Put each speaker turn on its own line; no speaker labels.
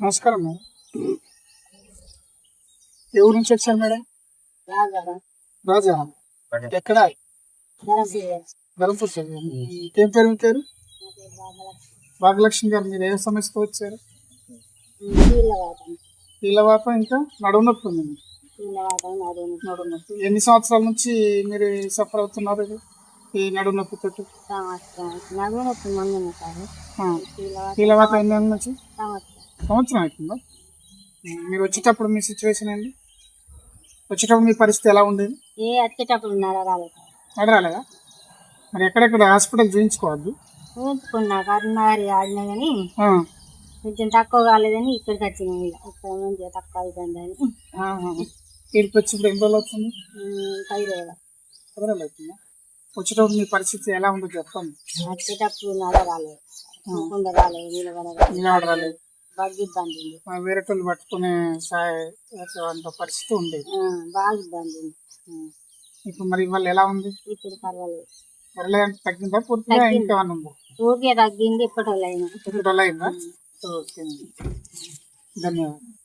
నమస్కారం మేడం. ఏ ఊరు నుంచి వచ్చారు మేడం? రాజా. ఎక్కడ? ధర్మపూర్ సైడ్. ఏం పేరు మీ పేరు? భాగ్యలక్ష్మి గారు. మీరు ఏ సమస్యతో వచ్చారు? కీళ్ళవాతం ఇంకా నడుము నొప్పి ఉంది. నడుము నొప్పి ఎన్ని సంవత్సరాల నుంచి మీరు సఫర్ అవుతున్నారు ఈ నడుము నొప్పి తోటి? కీళ్ళవాతం ఎన్ని నెలల నుంచి? సంవత్సరం అవుతుందా? మీరు వచ్చేటప్పుడు మీ సిచ్యువేషన్ ఏంటి? వచ్చేటప్పుడు మీ పరిస్థితి ఎలా ఉండేది?
వచ్చేటప్పుడు
నడరాలేదా? మరి ఎక్కడెక్కడ హాస్పిటల్ చూపించుకోవద్దు?
చూపించుకున్నా కరీంనగర్ ఆడినా కానీ కొంచెం తక్కువ కాలేదని ఇక్కడికి వచ్చినాయి. ఇక్కడ మంచిగా తక్కువ అవుతుందని
ఇక్కడికి వచ్చి ఇప్పుడు ఎన్ని రోజులు అవుతుంది?
5 రోజులు.
10 రోజులు అవుతుందా? వచ్చేటప్పుడు మీ పరిస్థితి ఎలా ఉందో చెప్పండి.
వచ్చేటప్పుడు నడరాలేదు, రాలేదు,
నిలబడరాలేదు,
బాగా ఇబ్బంది ఉంది.
వేరే వాళ్ళు పట్టుకునే అంత పరిస్థితి ఉండేది.
బాగా ఇబ్బంది ఉంది.
ఇప్పుడు మరి ఇవాళ ఎలా ఉంది?
ఇప్పుడు పర్వాలేదు.
పర్లేదు. తగ్గిందా పూర్తిగా? ఇంకేమన్నా ఉందా?
పూర్తిగా తగ్గింది. ఇప్పటి
అయిందా? ఓకే, ధన్యవాదాలు.